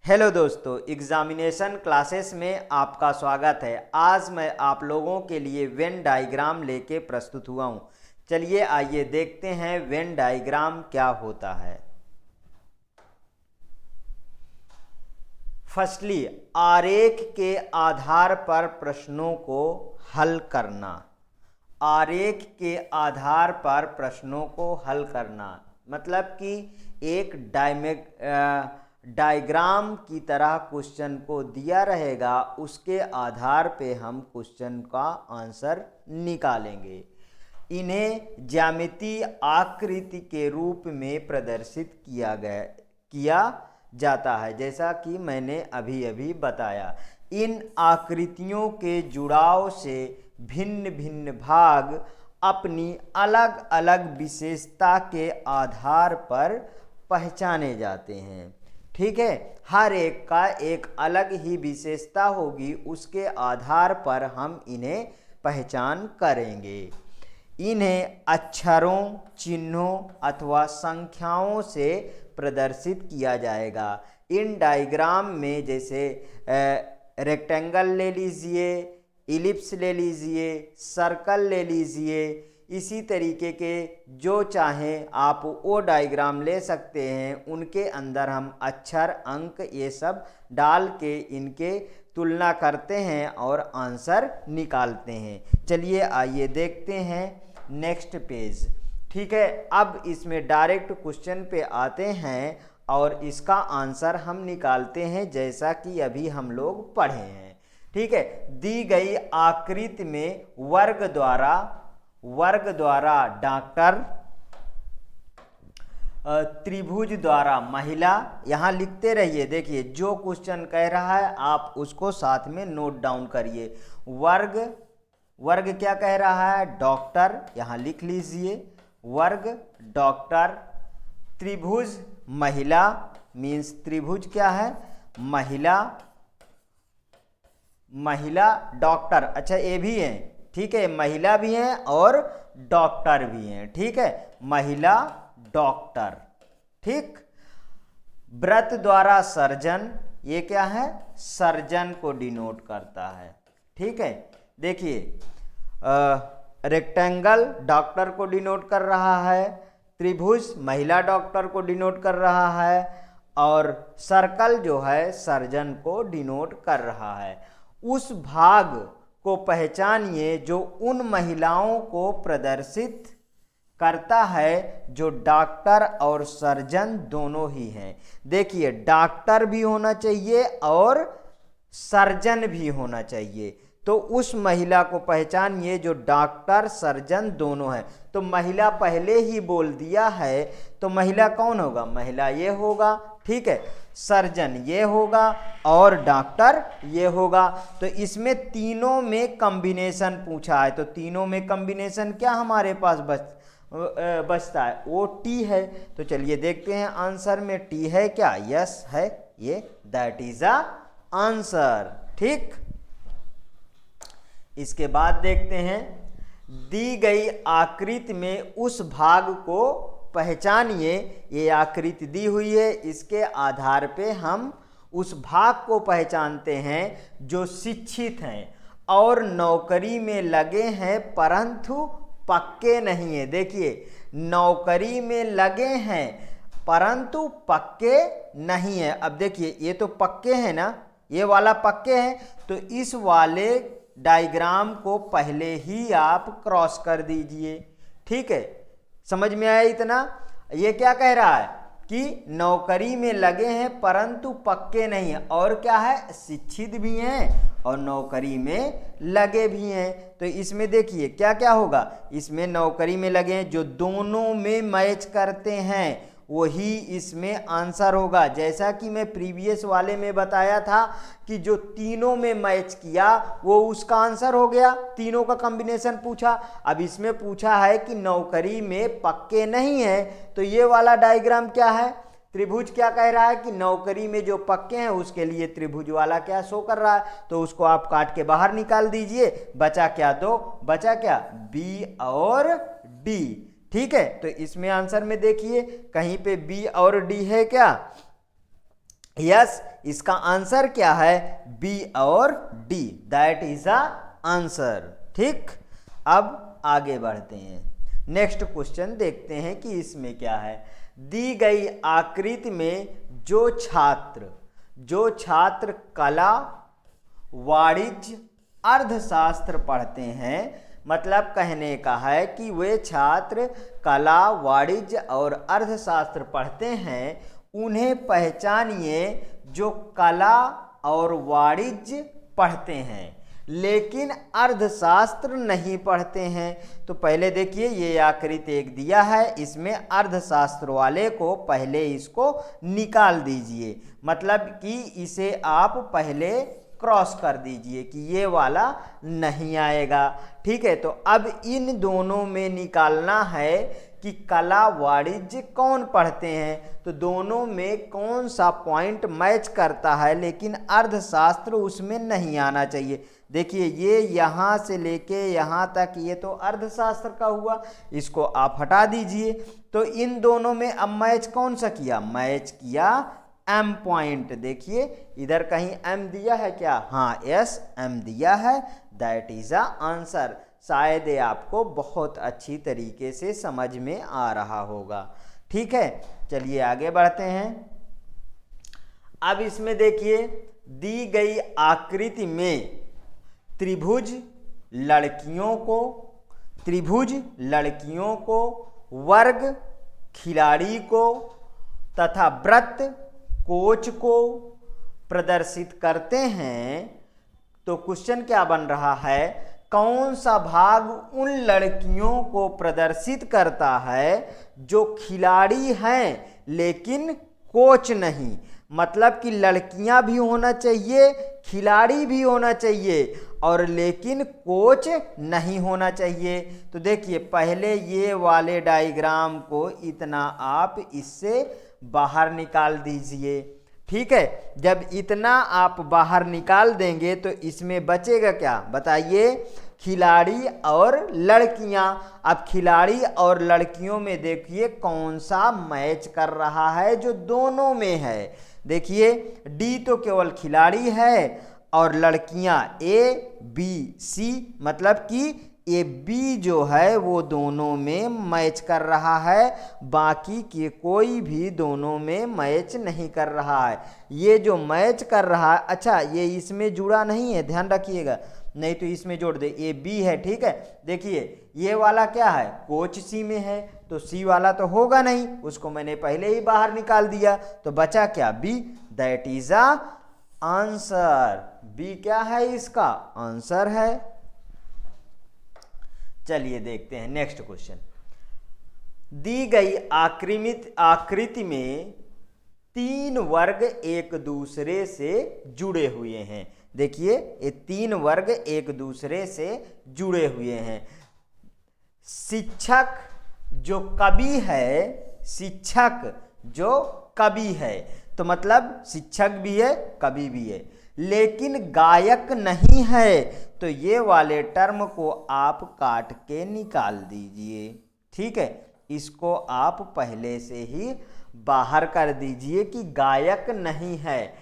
Hello दोस्तों, examination classes में आपका स्वागत है। आज मैं आप लोगों के लिए वेन डायग्राम लेके प्रस्तुत हुआ हूँ। चलिए आइए देखते हैं वेन डायग्राम क्या होता है। फर्स्टली, आरेख के आधार पर प्रश्नों को हल करना। आरेख के आधार पर प्रश्नों को हल करना मतलब कि एक डायग्राम की तरह क्वेश्चन को दिया रहेगा, उसके आधार पे हम क्वेश्चन का आंसर निकालेंगे। इन्हें ज्यामितीय आकृति के रूप में प्रदर्शित किया जाता है, जैसा कि मैंने अभी अभी बताया। इन आकृतियों के जुड़ाव से भिन्न भिन्न भाग अपनी अलग अलग विशेषता के आधार पर पहचाने जाते हैं। ठीक है, हर एक का एक अलग ही विशेषता होगी, उसके आधार पर हम इन्हें पहचान करेंगे। इन्हें अक्षरों, चिन्हों अथवा संख्याओं से प्रदर्शित किया जाएगा। इन डायग्राम में जैसे रेक्टेंगल ले लीजिए, इलिप्स ले लीजिए, सर्कल ले लीजिए, इसी तरीके के जो चाहें आप वो डायग्राम ले सकते हैं। उनके अंदर हम अक्षर, अंक ये सब डाल के इनके तुलना करते हैं और आंसर निकालते हैं। चलिए आइए देखते हैं नेक्स्ट पेज। ठीक है, अब इसमें डायरेक्ट क्वेश्चन पे आते हैं और इसका आंसर हम निकालते हैं, जैसा कि अभी हम लोग पढ़े हैं। ठीक है, दी गई आकृति में वर्ग द्वारा डॉक्टर, त्रिभुज द्वारा महिला, यहाँ लिखते रहिए। देखिए जो क्वेश्चन कह रहा है आप उसको साथ में नोट डाउन करिए। वर्ग क्या कह रहा है? डॉक्टर, यहाँ लिख लीजिए वर्ग डॉक्टर। त्रिभुज महिला, मीन्स त्रिभुज क्या है? महिला डॉक्टर। अच्छा ये भी है, ठीक है, महिला भी हैं और डॉक्टर भी हैं। ठीक है, महिला डॉक्टर। ठीक, व्रत द्वारा सर्जन, ये क्या है? सर्जन को डिनोट करता है। ठीक है, देखिए रेक्टेंगल डॉक्टर को डिनोट कर रहा है, त्रिभुज महिला डॉक्टर को डिनोट कर रहा है और सर्कल जो है सर्जन को डिनोट कर रहा है। उस भाग को पहचानिए जो उन महिलाओं को प्रदर्शित करता है जो डॉक्टर और सर्जन दोनों ही हैं। देखिए डॉक्टर भी होना चाहिए और सर्जन भी होना चाहिए, तो उस महिला को पहचानिए जो डॉक्टर सर्जन दोनों है। तो महिला पहले ही बोल दिया है, तो महिला कौन होगा? महिला ये होगा। ठीक है, सर्जन ये होगा और डॉक्टर ये होगा। तो इसमें तीनों में कॉम्बिनेशन पूछा है, तो तीनों में कॉम्बिनेशन क्या हमारे पास बचता है? वो टी है। तो चलिए देखते हैं आंसर में टी है क्या? यस है, ये दैट इज अ आंसर। ठीक, इसके बाद देखते हैं दी गई आकृति में उस भाग को पहचानिए। ये आकृति दी हुई है, इसके आधार पे हम उस भाग को पहचानते हैं जो शिक्षित हैं और नौकरी में लगे हैं परंतु पक्के नहीं है। देखिए नौकरी में लगे हैं परंतु पक्के नहीं है। अब देखिए ये तो पक्के हैं ना, ये वाला पक्के हैं, तो इस वाले डायग्राम को पहले ही आप क्रॉस कर दीजिए। ठीक है, समझ में आया इतना? ये क्या कह रहा है कि नौकरी में लगे हैं परंतु पक्के नहीं है, और क्या है? शिक्षित भी हैं और नौकरी में लगे भी हैं। तो इसमें देखिए क्या क्या होगा? इसमें नौकरी में लगे हैं, जो दोनों में मैच करते हैं वही इसमें आंसर होगा। जैसा कि मैं प्रीवियस वाले में बताया था कि जो तीनों में मैच किया वो उसका आंसर हो गया, तीनों का कॉम्बिनेशन पूछा। अब इसमें पूछा है कि नौकरी में पक्के नहीं है, तो ये वाला डायग्राम क्या है? त्रिभुज क्या कह रहा है कि नौकरी में जो पक्के हैं उसके लिए त्रिभुज वाला क्या शो कर रहा है, तो उसको आप काट के बाहर निकाल दीजिए। बचा क्या? दो बचा क्या? बी और डी। ठीक है, तो इसमें आंसर में देखिए कहीं पे बी और डी है क्या? यस, इसका आंसर क्या है? बी और D, that is a answer. ठीक, अब आगे बढ़ते हैं, नेक्स्ट क्वेश्चन देखते हैं कि इसमें क्या है। दी गई आकृति में जो छात्र कला, वाणिज्य, अर्थशास्त्र पढ़ते हैं, मतलब कहने का है कि वे छात्र कला, वाणिज्य और अर्थशास्त्र पढ़ते हैं, उन्हें पहचानिए जो कला और वाणिज्य पढ़ते हैं लेकिन अर्थशास्त्र नहीं पढ़ते हैं। तो पहले देखिए, ये आकृति एक दिया है, इसमें अर्थशास्त्र वाले को पहले इसको निकाल दीजिए, मतलब कि इसे आप पहले क्रॉस कर दीजिए कि ये वाला नहीं आएगा। ठीक है, तो अब इन दोनों में निकालना है कि कला, वाणिज्य कौन पढ़ते हैं, तो दोनों में कौन सा पॉइंट मैच करता है, लेकिन अर्थशास्त्र उसमें नहीं आना चाहिए। देखिए, ये यहाँ से लेके यहाँ तक ये तो अर्थशास्त्र का हुआ, इसको आप हटा दीजिए। तो इन दोनों में अब मैच कौन सा किया? मैच किया एम पॉइंट। देखिए इधर कहीं एम दिया है क्या? हाँ, यस, एम दिया है, दैट इज अ आंसर। शायद ये आपको बहुत अच्छी तरीके से समझ में आ रहा होगा। ठीक है, चलिए आगे बढ़ते हैं। अब इसमें देखिए, दी गई आकृति में त्रिभुज लड़कियों को, वर्ग खिलाड़ी को तथा वृत्त कोच को प्रदर्शित करते हैं। तो क्वेश्चन क्या बन रहा है? कौन सा भाग उन लड़कियों को प्रदर्शित करता है जो खिलाड़ी हैं लेकिन कोच नहीं? मतलब कि लड़कियां भी होना चाहिए, खिलाड़ी भी होना चाहिए और लेकिन कोच नहीं होना चाहिए। तो देखिए, पहले ये वाले डायग्राम को इतना आप इससे बाहर निकाल दीजिए। ठीक है, जब इतना आप बाहर निकाल देंगे तो इसमें बचेगा क्या? बताइए, खिलाड़ी और लड़कियां। अब खिलाड़ी और लड़कियों में देखिए कौन सा मैच कर रहा है जो दोनों में है। देखिए, डी तो केवल खिलाड़ी है और लड़कियां ए बी सी, मतलब कि ए बी जो है वो दोनों में मैच कर रहा है, बाकी के कोई भी दोनों में मैच नहीं कर रहा है। ये जो मैच कर रहा है, अच्छा ये इसमें जुड़ा नहीं है, ध्यान रखिएगा, नहीं तो इसमें जोड़ दे, ए बी है। ठीक है, देखिए ये वाला क्या है? कोच सी में है, तो सी वाला तो होगा नहीं, उसको मैंने पहले ही बाहर निकाल दिया, तो बचा क्या? B, that is a answer. B क्या है? इसका आंसर है। चलिए देखते हैं नेक्स्ट क्वेश्चन। दी गई आकृति में तीन वर्ग एक दूसरे से जुड़े हुए हैं। देखिए, ये तीन वर्ग एक दूसरे से जुड़े हुए हैं। शिक्षक जो कवि है, तो मतलब शिक्षक भी है, कवि भी है, लेकिन गायक नहीं है, तो ये वाले टर्म को आप काट के निकाल दीजिए। ठीक है, इसको आप पहले से ही बाहर कर दीजिए कि गायक नहीं है,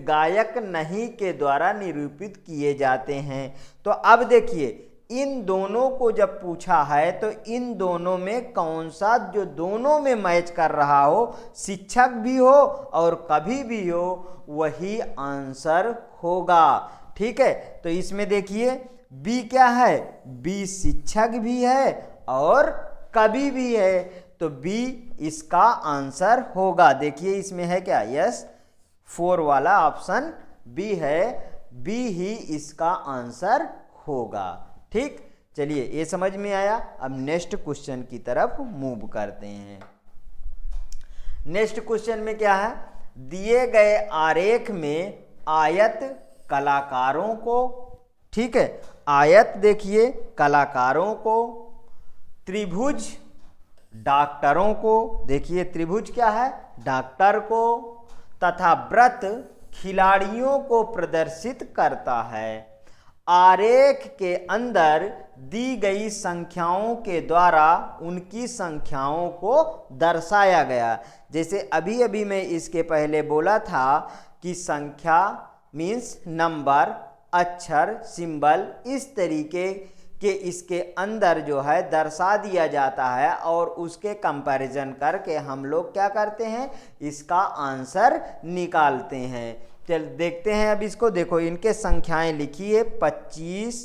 गायक नहीं के द्वारा निरूपित किए जाते हैं। तो अब देखिए, इन दोनों को जब पूछा है तो इन दोनों में कौन सा जो दोनों में मैच कर रहा हो, शिक्षक भी हो और कभी भी हो, वही आंसर होगा। ठीक है, तो इसमें देखिए बी क्या है? बी शिक्षक भी है और कवि भी है, तो बी इसका आंसर होगा। देखिए इसमें है क्या? यस, 4 वाला ऑप्शन बी है, बी ही इसका आंसर होगा। ठीक, चलिए ये समझ में आया। अब नेक्स्ट क्वेश्चन की तरफ मूव करते हैं। नेक्स्ट क्वेश्चन में क्या है? दिए गए आरेख में आयत कलाकारों को, ठीक है, आयत देखिए कलाकारों को, त्रिभुज डॉक्टरों को, देखिए त्रिभुज क्या है? डॉक्टर को, तथा वृत्त खिलाड़ियों को प्रदर्शित करता है। आरेख के अंदर दी गई संख्याओं के द्वारा उनकी संख्याओं को दर्शाया गया। जैसे अभी अभी मैं इसके पहले बोला था कि संख्या मीन्स नंबर, अक्षर, सिंबल, इस तरीके के इसके अंदर जो है दर्शा दिया जाता है और उसके कंपैरिजन करके हम लोग क्या करते हैं, इसका आंसर निकालते हैं। चल देखते हैं अब इसको। देखो इनके संख्याएं लिखी है 25,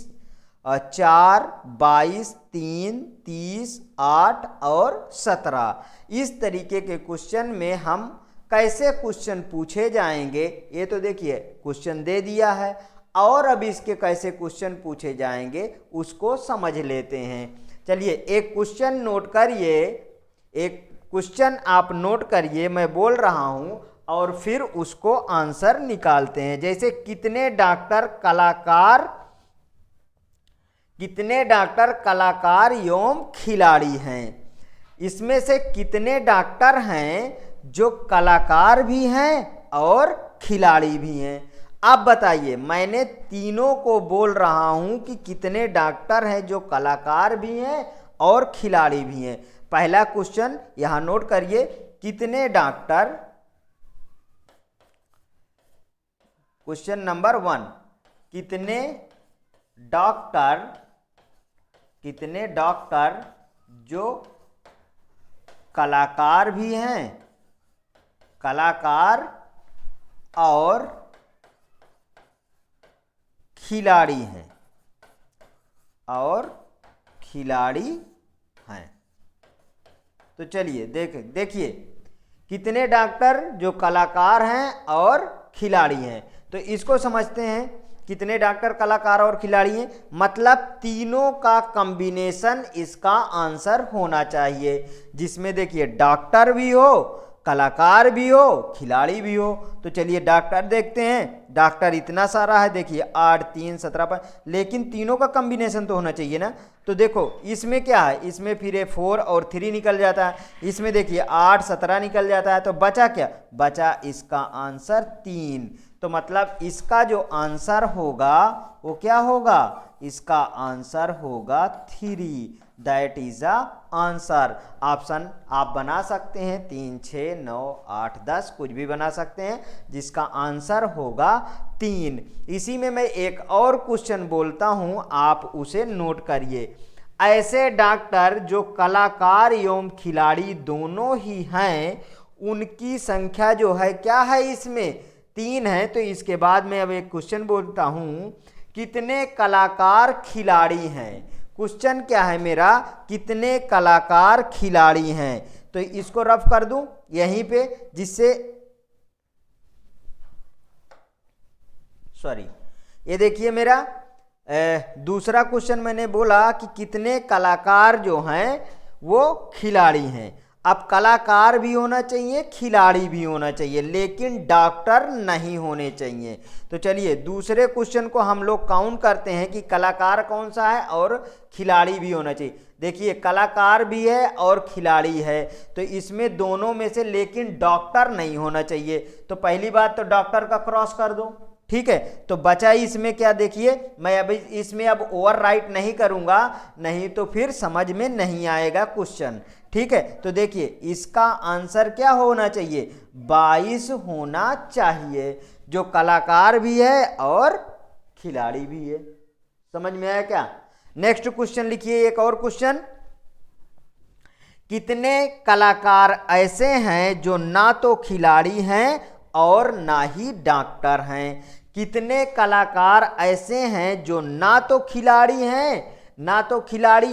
4, 22, 3, 30, 8 और 17। इस तरीके के क्वेश्चन में हम कैसे क्वेश्चन पूछे जाएंगे, ये तो देखिए क्वेश्चन दे दिया है, और अब इसके कैसे क्वेश्चन पूछे जाएंगे उसको समझ लेते हैं। चलिए एक क्वेश्चन नोट करिए, एक क्वेश्चन आप नोट करिए, मैं बोल रहा हूं और फिर उसको आंसर निकालते हैं। जैसे कितने डॉक्टर कलाकार एवं खिलाड़ी हैं। इसमें से कितने डॉक्टर हैं जो कलाकार भी हैं और खिलाड़ी भी हैं। अब बताइए, मैंने तीनों को बोल रहा हूं कि कितने डॉक्टर हैं जो कलाकार भी हैं और खिलाड़ी भी हैं। पहला क्वेश्चन यहां नोट करिए, कितने डॉक्टर, क्वेश्चन नंबर 1, कितने डॉक्टर जो कलाकार भी हैं, कलाकार और खिलाड़ी हैं, तो चलिए देखिए कितने डॉक्टर जो कलाकार हैं और खिलाड़ी हैं। तो इसको समझते हैं, कितने डॉक्टर कलाकार और खिलाड़ी हैं मतलब तीनों का कॉम्बिनेशन इसका आंसर होना चाहिए, जिसमें देखिए डॉक्टर भी हो, कलाकार भी हो, खिलाड़ी भी हो। तो चलिए डॉक्टर देखते हैं। डॉक्टर इतना सारा है, देखिए 8, 3, 17 पर, लेकिन तीनों का कॉम्बिनेशन तो होना चाहिए ना। तो देखो इसमें क्या है, इसमें फिर 4 और 3 निकल जाता है, इसमें देखिए 8, 17 निकल जाता है, तो बचा क्या, बचा इसका आंसर 3। तो मतलब इसका जो आंसर होगा वो क्या होगा, इसका आंसर होगा 3। That is a answer. Option आप बना सकते हैं 3, 6, 9, 8, 10 कुछ भी बना सकते हैं, जिसका आंसर होगा 3। इसी में मैं एक और क्वेश्चन बोलता हूं, आप उसे नोट करिए। ऐसे डॉक्टर जो कलाकार एवं खिलाड़ी दोनों ही हैं, उनकी संख्या जो है क्या है, इसमें 3 है। तो इसके बाद में अब एक क्वेश्चन बोलता हूं, कितने कलाकार खिलाड़ी हैं। क्वेश्चन क्या है मेरा, कितने कलाकार खिलाड़ी हैं। तो इसको रफ कर दूं यहीं पे, जिससे ये देखिए मेरा दूसरा क्वेश्चन मैंने बोला कि कितने कलाकार जो हैं वो खिलाड़ी हैं। अब कलाकार भी होना चाहिए, खिलाड़ी भी होना चाहिए, लेकिन डॉक्टर नहीं होने चाहिए। तो चलिए दूसरे क्वेश्चन को हम लोग काउंट करते हैं कि कलाकार कौन सा है और खिलाड़ी भी होना चाहिए। देखिए कलाकार भी है और खिलाड़ी है, तो इसमें दोनों में से लेकिन डॉक्टर नहीं होना चाहिए। तो पहली बात तो डॉक्टर का क्रॉस कर दो, ठीक है। तो बचा इसमें क्या, देखिए मैं अभी इसमें अब ओवरराइट नहीं करूंगा, नहीं तो फिर समझ में नहीं आएगा क्वेश्चन, ठीक है। तो देखिए इसका आंसर क्या होना चाहिए, 22 होना चाहिए, जो कलाकार भी है और खिलाड़ी भी है। समझ में आया क्या। नेक्स्ट क्वेश्चन लिखिए, एक और क्वेश्चन, कितने कलाकार ऐसे हैं जो ना तो खिलाड़ी हैं और ना ही डॉक्टर हैं। कितने कलाकार ऐसे हैं जो ना तो खिलाड़ी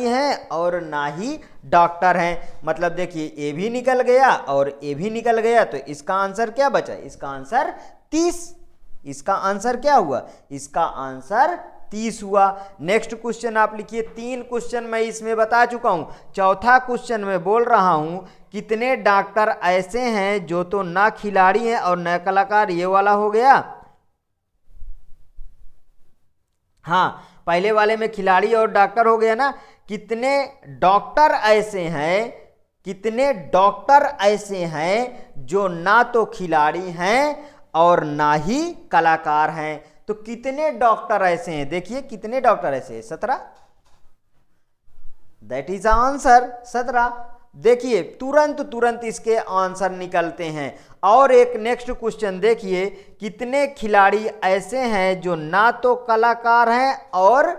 हैं और ना ही डॉक्टर हैं। मतलब देखिए ए भी निकल गया और ए भी निकल गया, तो इसका आंसर क्या बचा, इसका आंसर 30। इसका आंसर क्या हुआ, इसका आंसर 30 हुआ। नेक्स्ट क्वेश्चन आप लिखिए, 3 क्वेश्चन मैं इसमें बता चुका हूं, चौथा क्वेश्चन में बोल रहा हूं, कितने डॉक्टर ऐसे हैं जो तो ना खिलाड़ी हैं और न कलाकार। ये वाला हो गया, हाँ पहले वाले में खिलाड़ी और डॉक्टर हो गया ना। कितने डॉक्टर ऐसे हैं जो ना तो खिलाड़ी हैं और ना ही कलाकार हैं। तो कितने डॉक्टर ऐसे हैं, देखिए कितने डॉक्टर ऐसे हैं, 17, दैट इज आंसर 17। देखिए तुरंत इसके आंसर निकलते हैं। और एक नेक्स्ट क्वेश्चन देखिए, कितने खिलाड़ी ऐसे हैं जो ना तो कलाकार हैं और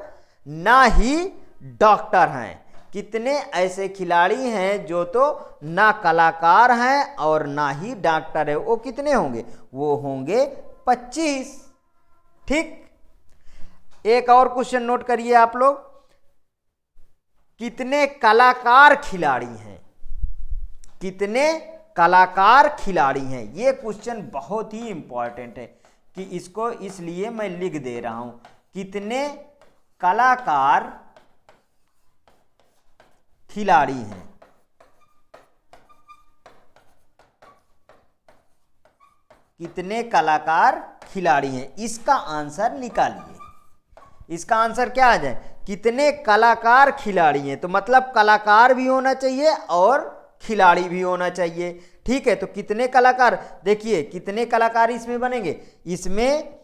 ना ही डॉक्टर हैं। कितने ऐसे खिलाड़ी हैं जो तो ना कलाकार हैं और ना ही डॉक्टर है, वो कितने होंगे, वो होंगे 25। ठीक, एक और क्वेश्चन नोट करिए आप लोग, कितने कलाकार खिलाड़ी हैं, कितने कलाकार खिलाड़ी हैं। ये क्वेश्चन बहुत ही इंपॉर्टेंट है कि इसको इसलिए मैं लिख दे रहा हूं, कितने कलाकार खिलाड़ी हैं। कितने कलाकार खिलाड़ी हैं, इसका आंसर निकालिए। इसका आंसर क्या आ जाए, कितने कलाकार खिलाड़ी हैं, तो मतलब कलाकार भी होना चाहिए और खिलाड़ी भी होना चाहिए। ठीक है, तो कितने कलाकार, देखिए कितने कलाकार इसमें बनेंगे, इसमें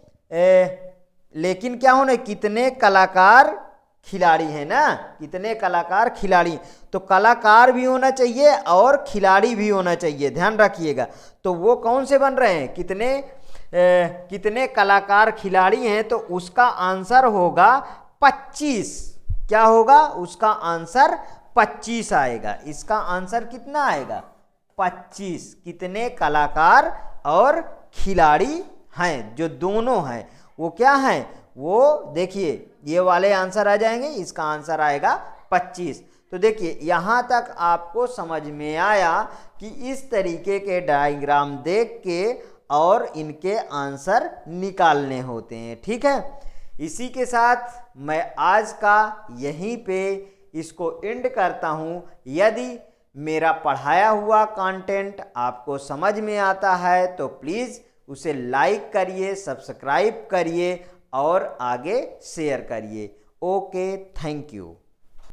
लेकिन क्या होना, कितने कलाकार खिलाड़ी हैं ना, कितने कलाकार खिलाड़ी, तो कलाकार भी होना चाहिए और खिलाड़ी भी होना चाहिए, ध्यान रखिएगा। तो वो कौन से बन रहे हैं, कितने कलाकार खिलाड़ी हैं, तो उसका आंसर होगा 25। क्या होगा, उसका आंसर 25 आएगा। इसका आंसर कितना आएगा, 25। कितने कलाकार और खिलाड़ी हैं, जो दोनों हैं वो क्या हैं, वो देखिए ये वाले आंसर आ जाएंगे, इसका आंसर आएगा 25। तो देखिए यहाँ तक आपको समझ में आया कि इस तरीके के डायग्राम देख के और इनके आंसर निकालने होते हैं। ठीक है, इसी के साथ मैं आज का यहीं पे इसको एंड करता हूँ। यदि मेरा पढ़ाया हुआ कंटेंट आपको समझ में आता है तो प्लीज़ उसे लाइक करिए, सब्सक्राइब करिए और आगे शेयर करिए। Okay, thank you.